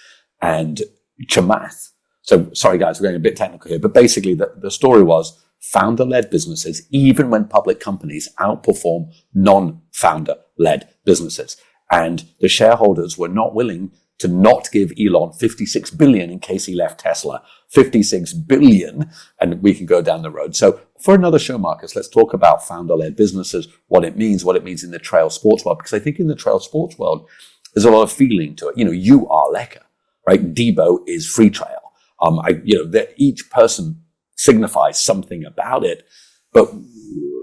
and Chamath. So sorry guys, we're going a bit technical here, but basically the story was founder-led businesses, even when public companies outperform non-founder-led businesses. And the shareholders were not willing to not give Elon 56 billion in case he left Tesla. 56 billion, and we can go down the road. So for another show, Marcus, let's talk about founder-led businesses, what it means in the trail sports world. Because I think in the trail sports world, there's a lot of feeling to it. You are Lecker, right? Debo is Free Trail. That each person signifies something about it. But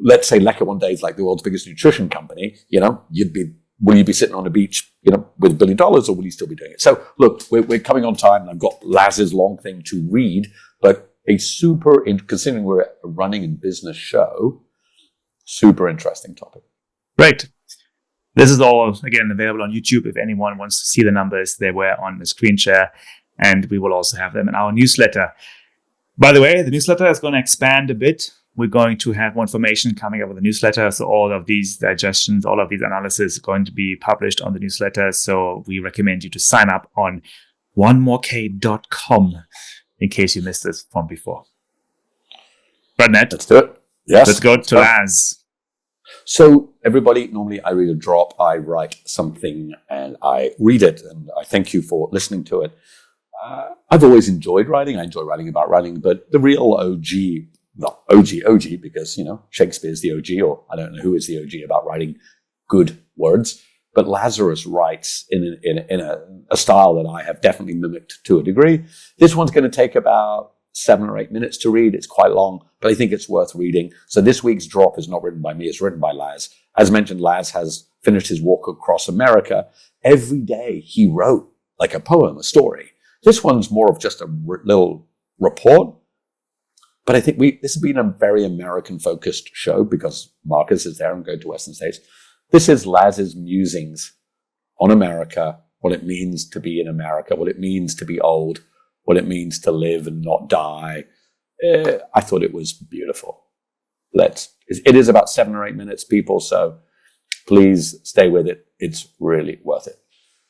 let's say Lecker one day is like the world's biggest nutrition company. Will you be sitting on a beach, with $1 billion, or will you still be doing it? So look, we're coming on time, and I've got Laz's long thing to read, but considering we're a running and business show, super interesting topic. Great. This is all, again, available on YouTube. If anyone wants to see the numbers, they were on the screen share, and we will also have them in our newsletter. By the way, the newsletter is going to expand a bit. We're going to have more information coming up with the newsletter. So all of these digestions, all of these analysis are going to be published on the newsletter. So we recommend you to sign up on onemorek.com in case you missed this from before. Right, Ned? Let's do it. Yes. Let's go to Laz. So everybody, normally I read a drop, I write something and I read it, and I thank you for listening to it. I've always enjoyed writing. I enjoy writing about writing, but the real not OG, because, Shakespeare's the OG, or I don't know who is the OG about writing good words. But Lazarus writes in a style that I have definitely mimicked to a degree. This one's going to take about 7 or 8 minutes to read. It's quite long, but I think it's worth reading. So this week's drop is not written by me. It's written by Laz. As mentioned, Laz has finished his walk across America. Every day he wrote like a poem, a story. This one's more of just a little report. But I think this has been a very American-focused show because Marcus is there and going to Western States. This is Laz's musings on America, what it means to be in America, what it means to be old, what it means to live and not die. I thought it was beautiful. It is about 7 or 8 minutes, people, so please stay with it. It's really worth it.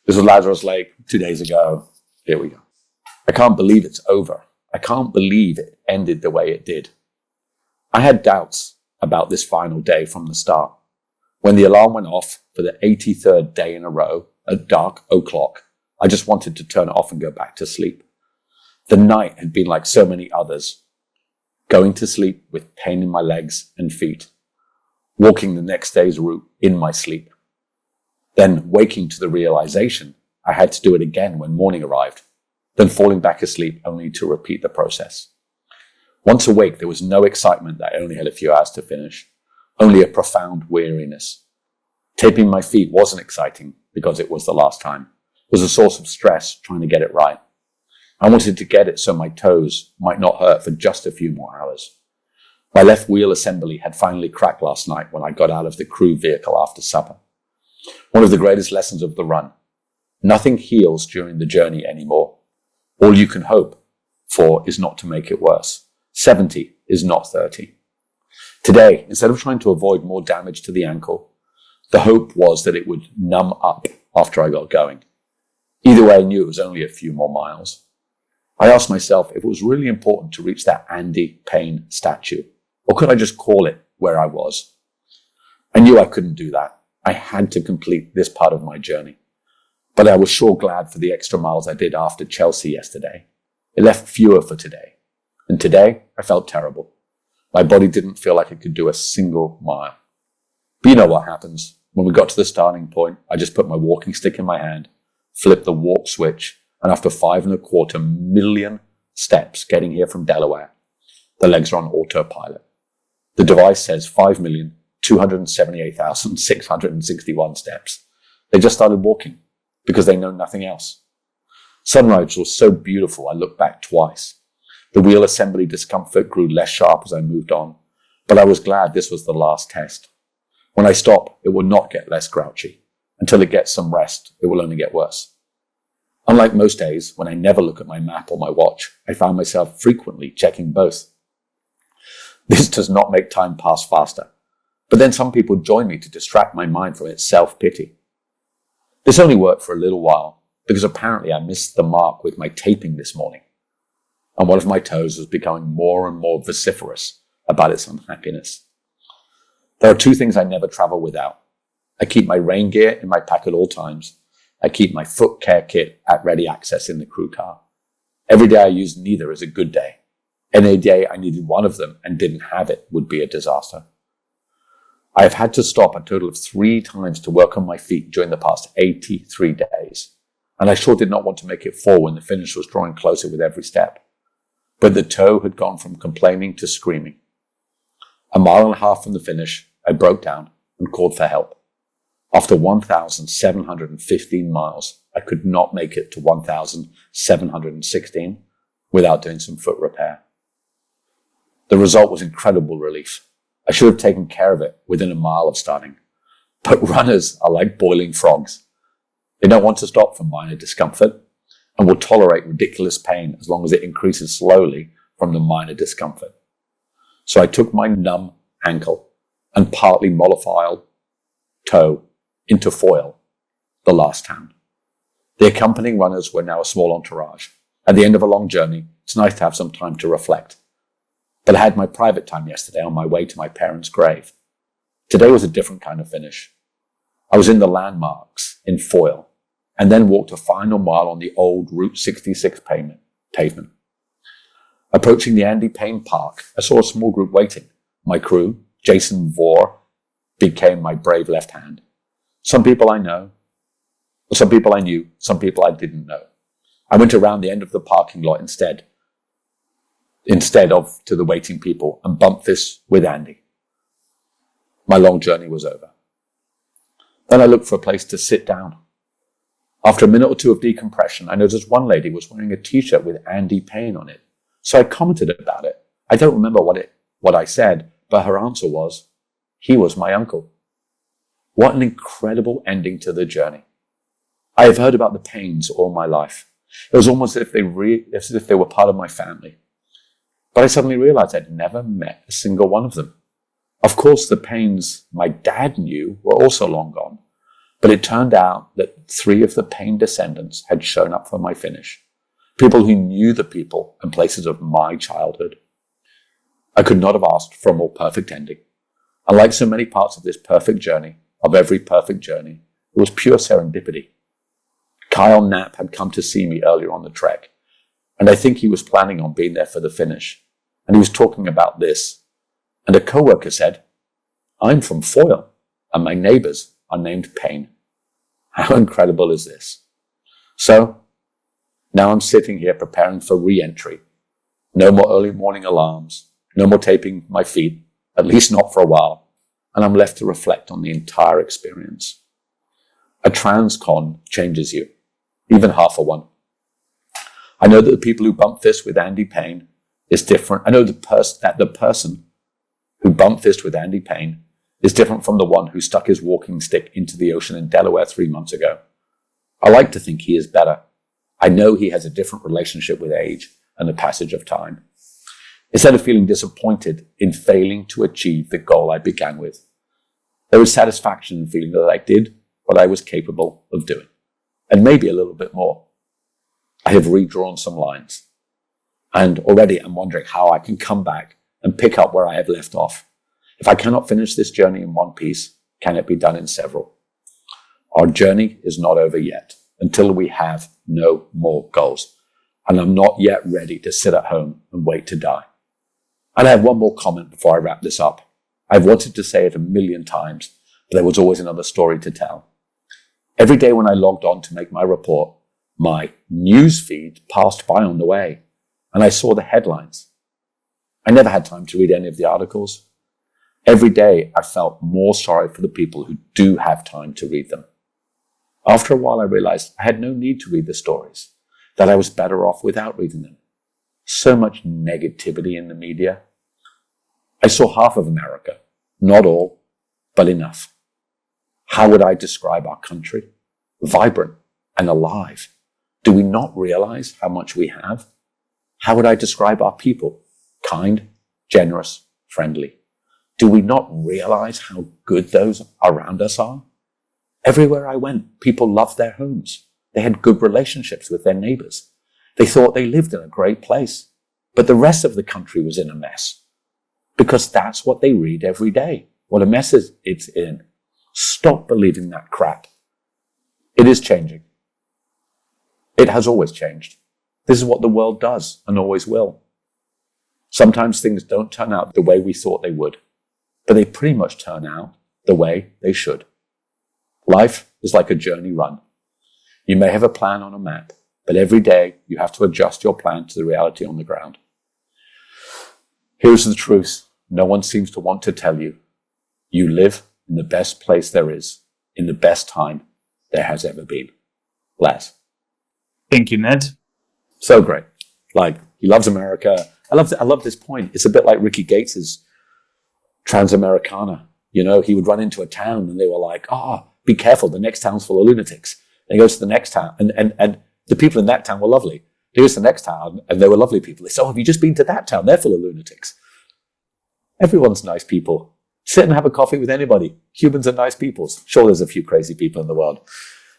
This was Lazarus Lake 2 days ago. Here we go. I can't believe it's over. I can't believe it ended the way it did. I had doubts about this final day from the start. When the alarm went off for the 83rd day in a row at dark o'clock, I just wanted to turn it off and go back to sleep. The night had been like so many others. Going to sleep with pain in my legs and feet. Walking the next day's route in my sleep. Then waking to the realization I had to do it again when morning arrived. Then falling back asleep only to repeat the process. Once awake, there was no excitement that I only had a few hours to finish, only a profound weariness. Taping my feet wasn't exciting because it was the last time. It was a source of stress trying to get it right. I wanted to get it so my toes might not hurt for just a few more hours. My left wheel assembly had finally cracked last night when I got out of the crew vehicle after supper. One of the greatest lessons of the run. Nothing heals during the journey anymore. All you can hope for is not to make it worse. 70 is not 30. Today, instead of trying to avoid more damage to the ankle, the hope was that it would numb up after I got going. Either way, I knew it was only a few more miles. I asked myself if it was really important to reach that Andy Payne statue, or could I just call it where I was? I knew I couldn't do that. I had to complete this part of my journey. But I was sure glad for the extra miles I did after Chelsea yesterday. It left fewer for today. And today, I felt terrible. My body didn't feel like it could do a single mile. But you know what happens. When we got to the starting point, I just put my walking stick in my hand, flipped the walk switch, and after 5.25 million steps getting here from Delaware, the legs are on autopilot. The device says 5,278,661 steps. They just started walking because they know nothing else. Sunrise was so beautiful, I looked back twice. The wheel assembly discomfort grew less sharp as I moved on, but I was glad this was the last test. When I stop, it will not get less grouchy. Until it gets some rest, it will only get worse. Unlike most days, when I never look at my map or my watch, I found myself frequently checking both. This does not make time pass faster, but then some people join me to distract my mind from its self-pity. This only worked for a little while because apparently I missed the mark with my taping this morning, and one of my toes was becoming more and more vociferous about its unhappiness. There are two things I never travel without. I keep my rain gear in my pack at all times. I keep my foot care kit at ready access in the crew car. Every day I use neither is a good day. Any day I needed one of them and didn't have it would be a disaster. I have had to stop a total of 3 times to work on my feet during the past 83 days, and I sure did not want to make it 4 when the finish was drawing closer with every step. But the toe had gone from complaining to screaming. A mile and a half from the finish, I broke down and called for help. After 1,715 miles, I could not make it to 1,716 without doing some foot repair. The result was incredible relief. I should have taken care of it within a mile of starting. But runners are like boiling frogs. They don't want to stop for minor discomfort and will tolerate ridiculous pain as long as it increases slowly from the minor discomfort. So I took my numb ankle and partly mollified toe into foil, the last town. The accompanying runners were now a small entourage. At the end of a long journey, it's nice to have some time to reflect. But I had my private time yesterday on my way to my parents' grave. Today was a different kind of finish. I was in the landmarks in foil and then walked a final mile on the old Route 66 pavement. Approaching the Andy Payne Park, I saw a small group waiting. My crew, Jason Vore, became my brave left hand. Some people I know, some people I knew, some people I didn't know. I went around the end of the parking lot instead of to the waiting people and bumped fists with Andy. My long journey was over. Then I looked for a place to sit down. After a minute or two of decompression, I noticed one lady was wearing a t-shirt with Andy Payne on it. So I commented about it. I don't remember what I said, but her answer was, he was my uncle. What an incredible ending to the journey. I have heard about the Paynes all my life. It was almost as if they were part of my family. But I suddenly realized I'd never met a single one of them. Of course, the Paynes my dad knew were also long gone, but it turned out that 3 of the Payne descendants had shown up for my finish. People who knew the people and places of my childhood. I could not have asked for a more perfect ending. And like so many parts of this perfect journey, of every perfect journey, it was pure serendipity. Kyle Knapp had come to see me earlier on the trek, and I think he was planning on being there for the finish. And he was talking about this. And a coworker said, I'm from Foyle, and my neighbors are named Payne. How incredible is this? So, now I'm sitting here preparing for re-entry. No more early morning alarms, no more taping my feet, at least not for a while. And I'm left to reflect on the entire experience. A transcon changes you, even half a one. I know that the people who bump fists with Andy Payne is different. I know that the person who bumped fist with Andy Payne is different from the one who stuck his walking stick into the ocean in Delaware 3 months ago. I like to think he is better. I know he has a different relationship with age and the passage of time. Instead of feeling disappointed in failing to achieve the goal I began with, there was satisfaction in feeling that I did what I was capable of doing, and maybe a little bit more. I have redrawn some lines, and already I'm wondering how I can come back and pick up where I have left off. If I cannot finish this journey in one piece, can it be done in several? Our journey is not over yet until we have no more goals, and I'm not yet ready to sit at home and wait to die. And I have one more comment before I wrap this up. I've wanted to say it 1,000,000 times, but there was always another story to tell. Every day when I logged on to make my report, my news feed passed by on the way, and I saw the headlines. I never had time to read any of the articles. Every day I felt more sorry for the people who do have time to read them. After a while I realized I had no need to read the stories, that I was better off without reading them. So much negativity in the media. I saw half of America, not all, but enough. How would I describe our country? Vibrant and alive. Do we not realize how much we have? How would I describe our people? Kind, generous, friendly. Do we not realize how good those around us are? Everywhere I went, people loved their homes. They had good relationships with their neighbors. They thought they lived in a great place. But the rest of the country was in a mess. Because that's what they read every day. What a mess is it's in. Stop believing that crap. It is changing. It has always changed. This is what the world does and always will. Sometimes things don't turn out the way we thought they would, but they pretty much turn out the way they should. Life is like a journey run. You may have a plan on a map, but every day you have to adjust your plan to the reality on the ground. Here's the truth. No one seems to want to tell you. You live in the best place there is, in the best time there has ever been. Laz. Thank you, Ned. So great. Like, he loves America. I love this point. It's a bit like Ricky Gates's Transamericana. You know, he would run into a town and they were like, be careful, the next town's full of lunatics. And he goes to the next town and the people in that town were lovely. He goes to the next town and they were lovely people. They say, have you just been to that town? They're full of lunatics. Everyone's nice people. Sit and have a coffee with anybody. Cubans are nice people. Sure, there's a few crazy people in the world.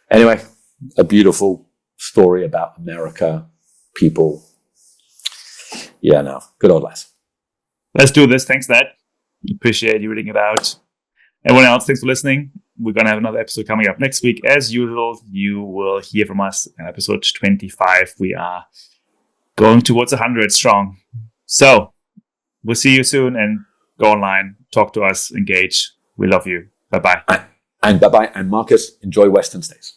Anyway, a beautiful story about America, people. Yeah, no, good old Laz. Let's do this. Thanks, Ned. Appreciate you reading it out. Everyone else, thanks for listening. We're going to have another episode coming up next week. As usual, you will hear from us in episode 25. We are going towards 100 strong. So we'll see you soon and go online, talk to us, engage. We love you. Bye-bye. And bye-bye. And Markus, enjoy Western States.